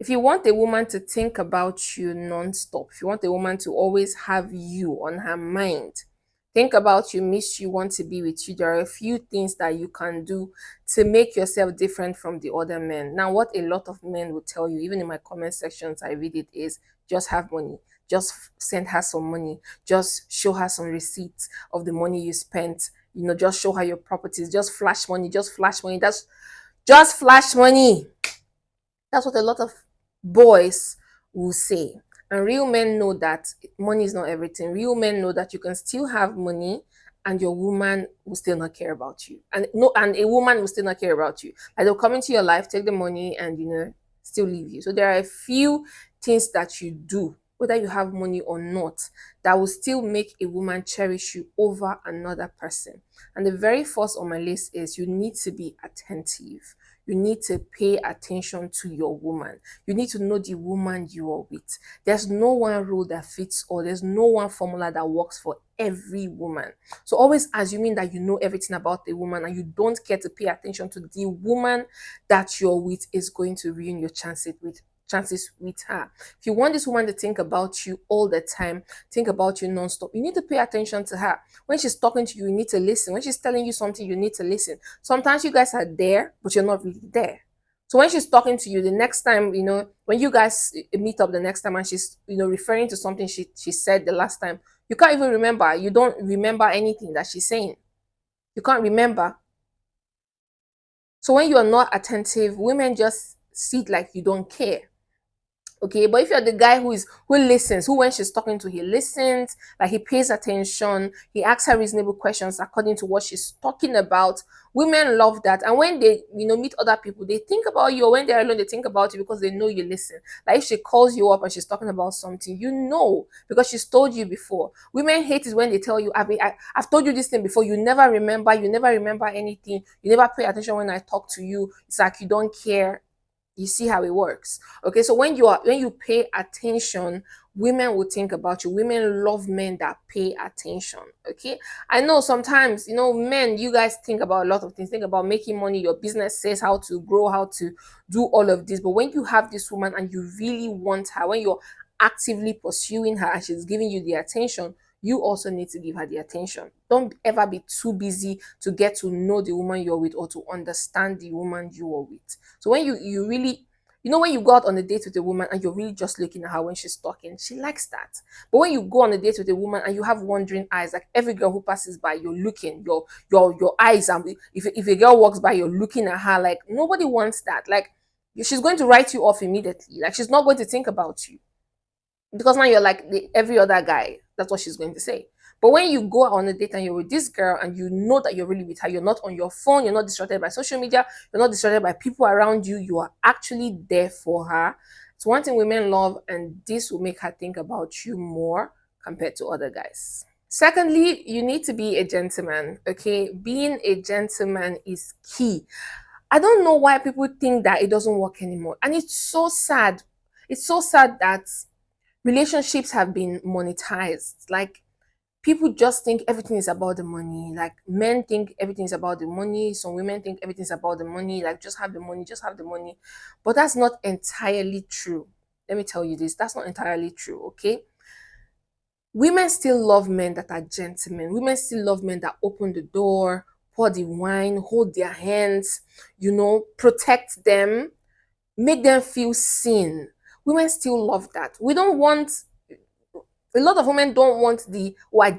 If you want a woman to think about you non-stop, if you want a woman to always have you on her mind, think about you, miss you, want to be with you, there are a few things that you can do to make yourself different from the other men. Now, what a lot of men will tell you, even in my comment sections, I read it, is just have money. Just send her some money. Just show her some receipts of the money you spent. Just show her your properties. Just flash money. Just flash money. That's just flash money. That's what a lot of boys will say. And real men know that money is not everything. Real men know that you can still have money and your woman will still not care about you. And no, and a woman will still not care about you. Like they'll come into your life, take the money, and still leave you. So there are a few things that you do, whether you have money or not, that will still make a woman cherish you over another person. And the very first on my list is you need to be attentive. You need to pay attention to your woman. You need to know the woman you are with. There's no one rule that fits all. There's no one formula that works for every woman. So always assuming that you know everything about the woman and you don't care to pay attention to the woman that you're with is going to ruin your chances with her. If you want this woman to think about you all the time, think about you non-stop, you need to pay attention to her. When she's talking to you, you need to listen. When she's telling you something, you need to listen. Sometimes you guys are there, but you're not really there. So when she's talking to you the next time, when you guys meet up the next time and she's, referring to something she said the last time, you can't even remember. You don't remember anything that she's saying. You can't remember. So when you are not attentive, women just see it like you don't care. Okay, but if you're the guy who listens, who when she's talking to, he listens, like he pays attention, he asks her reasonable questions according to what she's talking about. Women love that. And when they meet other people, they think about you, or when they're alone, they think about you because they know you listen. Like if she calls you up and she's talking about something, because she's told you before. Women hate it when they tell you, I've told you this thing before, you never remember anything, you never pay attention when I talk to you. It's like you don't care. You see how it works. Okay, so when you pay attention, women will think about you. Women love men that pay attention. Okay, I know sometimes men, you guys think about a lot of things. Think about making money. Your business says how to grow, how to do all of this. But when you have this woman and you really want her, when you're actively pursuing her and she's giving you the attention, you also need to give her the attention. Don't ever be too busy to get to know the woman you're with or to understand the woman you are with. So when you really, when you go out on a date with a woman and you're really just looking at her when she's talking, she likes that. But when you go on a date with a woman and you have wandering eyes, like every girl who passes by, you're looking, your eyes, and if a girl walks by, you're looking at her, like nobody wants that. Like she's going to write you off immediately. Like she's not going to think about you because now you're like every other guy. That's what she's going to say. But when you go on a date and you're with this girl and you know that you're really with her, you're not on your phone, you're not distracted by social media, you're not distracted by people around you, you are actually there for her. It's one thing women love, and this will make her think about you more compared to other guys. Secondly, you need to be a gentleman. Okay, being a gentleman is key. I don't know why people think that it doesn't work anymore, and it's so sad. It's so sad that relationships have been monetized. Like people just think everything is about the money. Like men think everything is about the money. Some women think everything's about the money. Like just have the money, just have the money. But that's not entirely true. Let me tell you this. That's not entirely true. Okay. Women still love men that are gentlemen. Women still love men that open the door, pour the wine, hold their hands, protect them, make them feel seen. Women still love that. We don't want, a lot of women don't want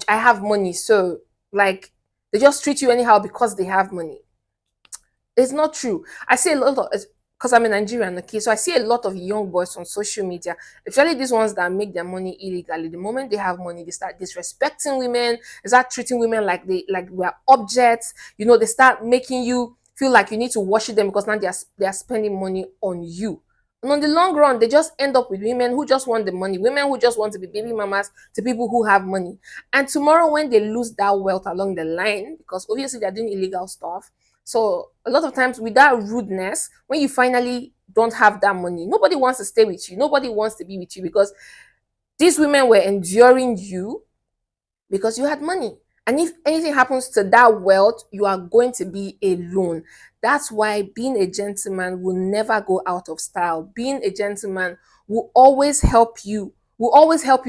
I have money, so like they just treat you anyhow because they have money. It's not true. I see a lot of, because I'm a Nigerian, okay, so I see a lot of young boys on social media, especially these ones that make their money illegally. The moment they have money, they start disrespecting women, they start treating women like we're objects. They start making you feel like you need to worship them because now they are spending money on you. And on the long run, they just end up with women who just want the money, women who just want to be baby mamas to people who have money. And tomorrow, when they lose that wealth along the line, because obviously they're doing illegal stuff, so a lot of times with that rudeness, when you finally don't have that money, nobody wants to stay with you. Nobody wants to be with you because these women were enduring you because you had money. And if anything happens to that wealth, you are going to be alone. That's why being a gentleman will never go out of style. Being a gentleman will always help you,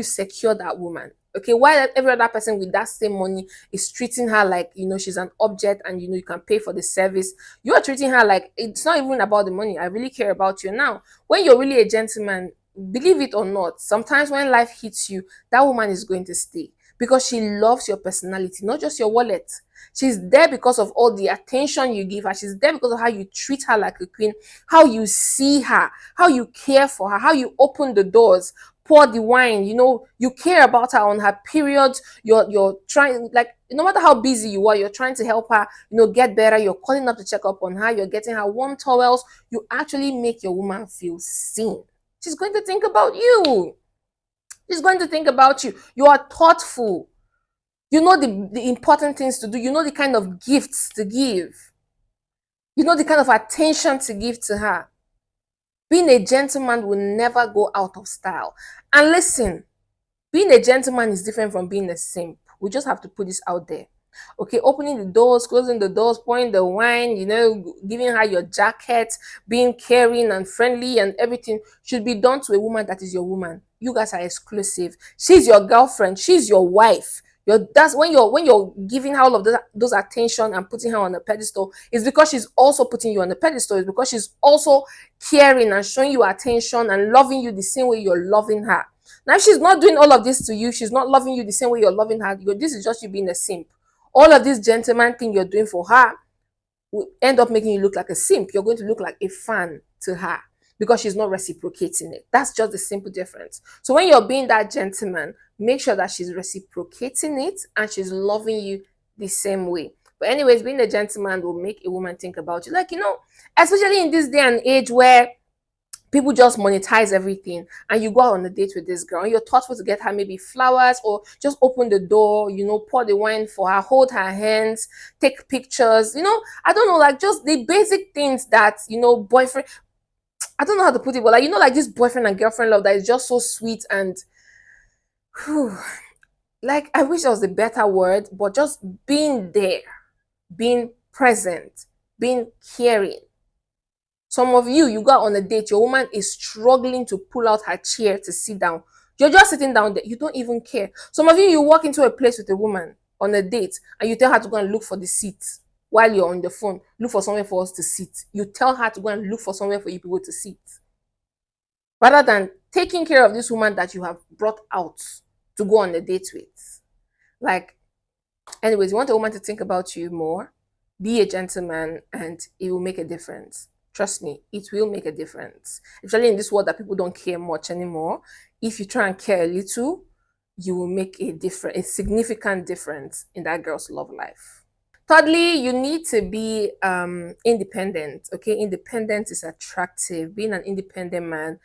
secure that woman. Okay, while every other person with that same money is treating her like, she's an object, and you can pay for the service, you are treating her like it's not even about the money. I really care about you. Now, when you're really a gentleman, believe it or not, sometimes when life hits you, that woman is going to stay because she loves your personality, not just your wallet. She's there because of all the attention you give her. She's there because of how you treat her like a queen, how you see her, how you care for her, how you open the doors, pour the wine. You care about her on her periods. You're trying, like, no matter how busy you are, you're trying to help her, get better. You're calling up to check up on her. You're getting her warm towels. You actually make your woman feel seen. She's going to think about you. She's going to think about you. You are thoughtful. You know the important things to do. You know the kind of gifts to give. You know the kind of attention to give to her. Being a gentleman will never go out of style. And listen, being a gentleman is different from being a simp. We just have to put this out there. Okay, opening the doors, closing the doors, pouring the wine, giving her your jacket, being caring and friendly and everything should be done to a woman that is your woman. You guys are exclusive. She's your girlfriend. She's your wife. That's when you're giving her all of those attention and putting her on a pedestal. It's because she's also putting you on the pedestal. It's because she's also caring and showing you attention and loving you the same way you're loving her. Now, if she's not doing all of this to you, she's not loving you the same way you're loving her, this is just you being a simp. All of this gentleman thing you're doing for her will end up making you look like a simp. You're going to look like a fan to her because she's not reciprocating it. That's just the simple difference. So when you're being that gentleman, make sure that she's reciprocating it and she's loving you the same way. But anyways, being a gentleman will make a woman think about you. Like, especially in this day and age where people just monetize everything, and you go out on a date with this girl and you're thoughtful to get her maybe flowers, or just open the door, pour the wine for her, hold her hands, take pictures, I don't know, like just the basic things that boyfriend, I don't know how to put it, but like this boyfriend and girlfriend love that is just so sweet. And whew, like, I wish there was a better word, but just being there, being present, being caring. Some of you go on a date, your woman is struggling to pull out her chair to sit down. You're just sitting down there. You don't even care. Some of you walk into a place with a woman on a date and you tell her to go and look for the seat while you're on the phone. Look for somewhere for us to sit. You tell her to go and look for somewhere for you people to sit. Rather than taking care of this woman that you have brought out to go on a date with. Like, anyways, you want a woman to think about you more, be a gentleman, and it will make a difference. Trust me, it will make a difference. Especially in this world that people don't care much anymore. If you try and care a little, you will make a significant difference in that girl's love life. Thirdly, you need to be independent. Okay, independence is attractive. Being an independent man,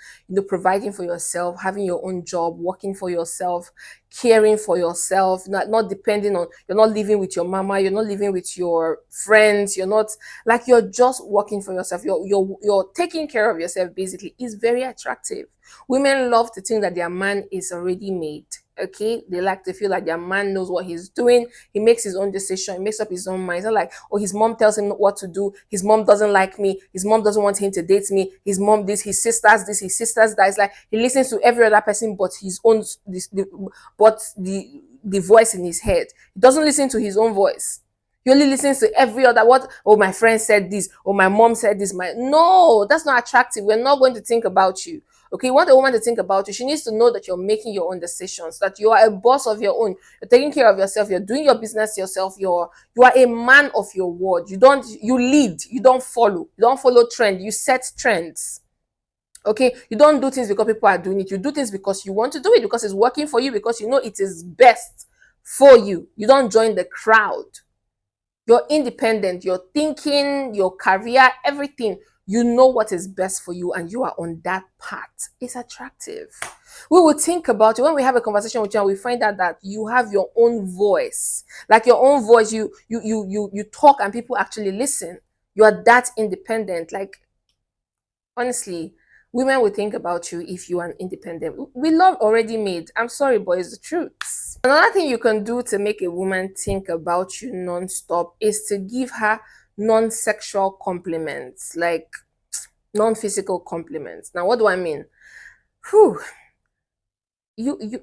providing for yourself, having your own job, working for yourself, caring for yourself, not depending on, you're not living with your mama, you're not living with your friends, you're not, like, you're just working for yourself. You're taking care of yourself, basically, is very attractive. Women love to think that their man is already made. Okay, they like to feel like their man knows what he's doing. He makes his own decision. He makes up his own mind. It's not like, oh, his mom tells him what to do. His mom doesn't like me. His mom doesn't want him to date me. His mom this. His sisters that. It's like he listens to every other person but his own. The voice in his head. He doesn't listen to his own voice. He only listens to every other what. Oh, my friend said this. Oh, my mom said this. No, that's not attractive. We're not going to think about you. Okay, you want a woman to think about you. She needs to know that you're making your own decisions, that you are a boss of your own. You're taking care of yourself. You're doing your business yourself. You are a man of your word. You lead. You don't follow. You don't follow trend. You set trends. Okay, you don't do things because people are doing it. You do things because you want to do it, because it's working for you, because you know it is best for you. You don't join the crowd. You're independent. You're thinking, your career, everything. You know what is best for you and you are on that path. It's attractive. We will think about it when we have a conversation with you and we find out that you have your own voice. Like your own voice, you talk and people actually listen. You are that independent. Like, honestly, women will think about you if you are independent. We love already made. I'm sorry, but it's the truth. Another thing you can do to make a woman think about you non-stop is to give her non-sexual compliments, like non-physical compliments. Now, what do I mean? Whew, you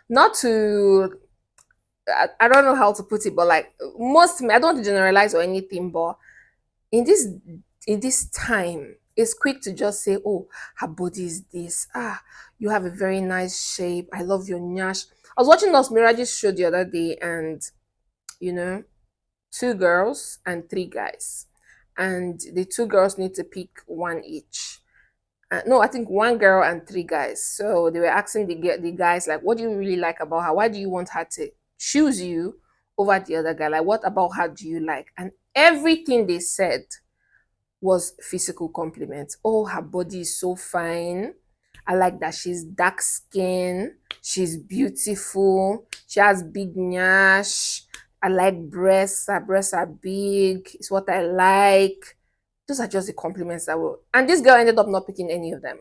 not to I don't know how to put it, but like most men, I don't want to generalize or anything, but in this time, it's quick to just say, "Oh, her body is this. Ah, you have a very nice shape. I love your nyash." I was watching Nos Mirage's show the other day, and you know, two girls and three guys, and the two girls need to pick one each. No, I think one girl and three guys. So they were asking the guys like, "What do you really like about her? Why do you want her to choose you over the other guy? Like, what about her do you like?" And everything they said was physical compliments. Oh, her body is so fine. I like that she's dark skin. She's beautiful. She has big nyash. I like breasts. Her breasts are big. It's what I like. Those are just the compliments that will. And this girl ended up not picking any of them.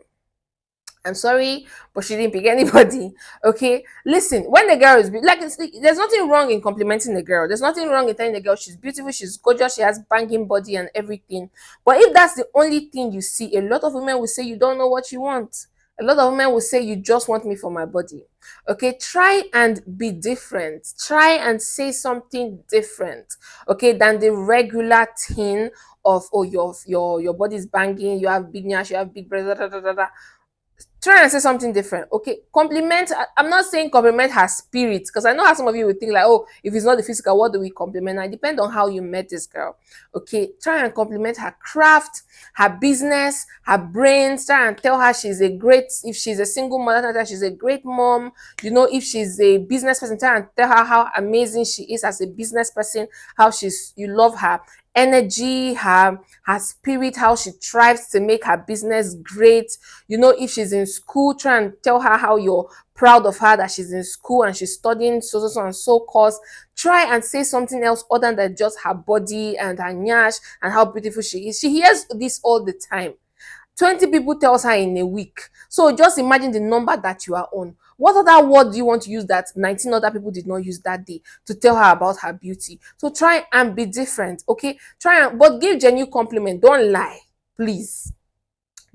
I'm sorry, but she didn't pick anybody. Okay, listen. When the girl is like, there's nothing wrong in complimenting the girl. There's nothing wrong in telling the girl she's beautiful, she's gorgeous, she has banging body and everything. But if that's the only thing you see, a lot of women will say you don't know what you want. A lot of women will say you just want me for my body. Okay, try and be different. Try and say something different. Okay, than the regular thing of, oh, your body's banging, you have big nyash, you have big breasts, da, da, da, da, da. Try and say something different. Okay, compliment. I'm not saying compliment her spirit, because I know how some of you would think like, oh, if it's not the physical, what do we compliment? And it depends on how you met this girl. Okay, try and compliment her craft, her business, her brains. Try and tell her she's a great, if she's a single mother, tell her she's a great mom. You know, if she's a business person, try and tell her how amazing she is as a business person, how you love her energy, her spirit, how she strives to make her business great. You know, if she's in school, try and tell her how you're proud of her that she's in school and she's studying so and so course. Try and say something else other than just her body and her nyash and how beautiful she is. She hears this all the time. 20 people tells her in a week. So just imagine the number that you are on. What other word do you want to use that 19 other people did not use that day to tell her about her beauty? So try and be different, okay? But give genuine compliment. Don't lie, please.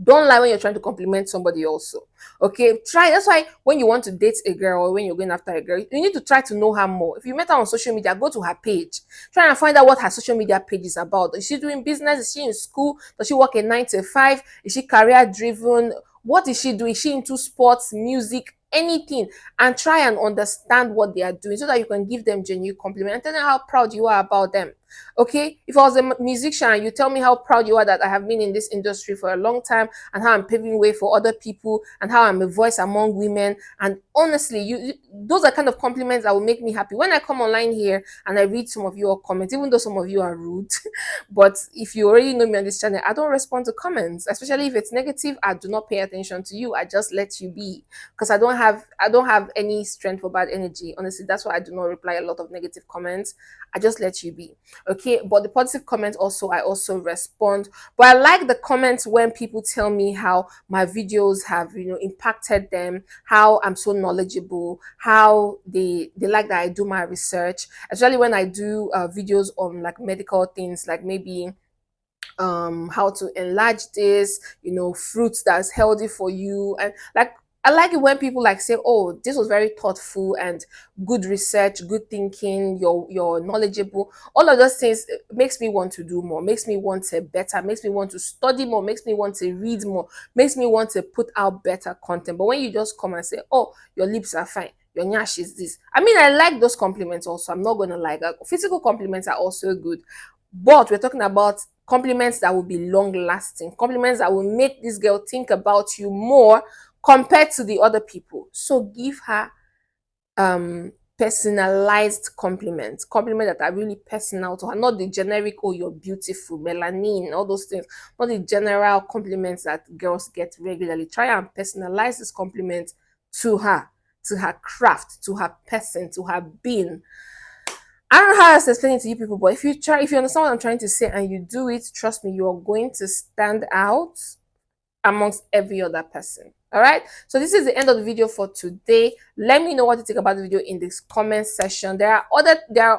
Don't lie when you're trying to compliment somebody also. Okay, try. That's why when you want to date a girl or when you're going after a girl, you need to try to know her more. If you met her on social media, go to her page. Try and find out what her social media page is about. Is she doing business? Is she in school? Does she work a 9 to 5? Is she career driven? What is she doing? Is she into sports, music, anything? And try and understand what they are doing so that you can give them genuine compliment and tell them how proud you are about them. Okay, if I was a musician, you tell me how proud you are that I have been in this industry for a long time and how I'm paving way for other people and how I'm a voice among women. And honestly, those are kind of compliments that will make me happy. When I come online here and I read some of your comments, even though some of you are rude, but if you already know me on this channel, I don't respond to comments, especially if it's negative. I do not pay attention to you. I just let you be, because I don't have any strength for bad energy. Honestly, that's why I do not reply a lot of negative comments. I just let you be. Okay, but the positive comments also, I also respond. But I like the comments when people tell me how my videos have, impacted them, how I'm so knowledgeable, how they like that I do my research, especially when I do videos on like medical things, like maybe how to enlarge this, fruits that's healthy for you. And like, I like it when people like say, oh, this was very thoughtful and good research, good thinking, you're knowledgeable. All of those things makes me want to do more, makes me want to better, makes me want to study more, makes me want to read more, makes me want to put out better content. But when you just come and say, oh, your lips are fine, your nyash is this. I mean, I like those compliments also. I'm not gonna lie. Physical compliments are also good. But we're talking about compliments that will be long lasting, compliments that will make this girl think about you more compared to the other people. So give her personalized compliments that are really personal to her, not the generic, oh, you're beautiful, melanin, all those things, not the general compliments that girls get regularly. Try and personalize this compliment to her, to her craft, to her person, to her being. I don't know how else to explain it to you people, but if you understand what I'm trying to say and you do it, trust me, you are going to stand out amongst every other person. All right, so this is the end of the video for today. Let me know what you think about the video in this comment section. There are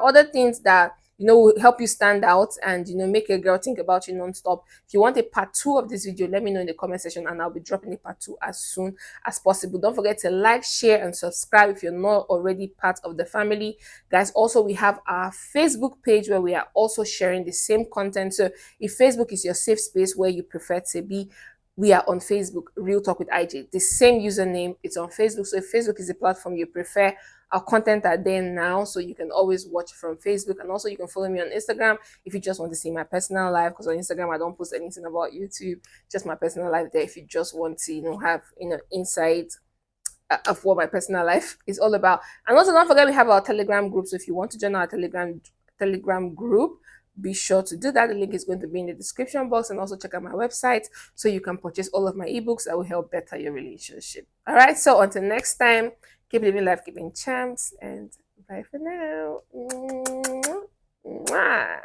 other things that will help you stand out and make a girl think about you non-stop. If you want a part 2 of this video, let me know in the comment section and I'll be dropping a part 2 as soon as possible. Don't forget to like, share and subscribe if you're not already part of the family, guys. Also, we have our Facebook page where we are also sharing the same content. So if Facebook is your safe space where you prefer to be, we are on Facebook, Real Talk with IJ. The same username, it's on Facebook. So if Facebook is the platform you prefer, our content are there now, so you can always watch from Facebook. And also you can follow me on Instagram if you just want to see my personal life, because on Instagram I don't post anything about YouTube, just my personal life there if you just want to have insight of what my personal life is all about. And also don't forget we have our Telegram group. So if you want to join our Telegram group, be sure to do that. The link is going to be in the description box, and also check out my website so you can purchase all of my ebooks that will help better your relationship. All right, so until next time, keep living life, keeping champs, and bye for now. Mwah.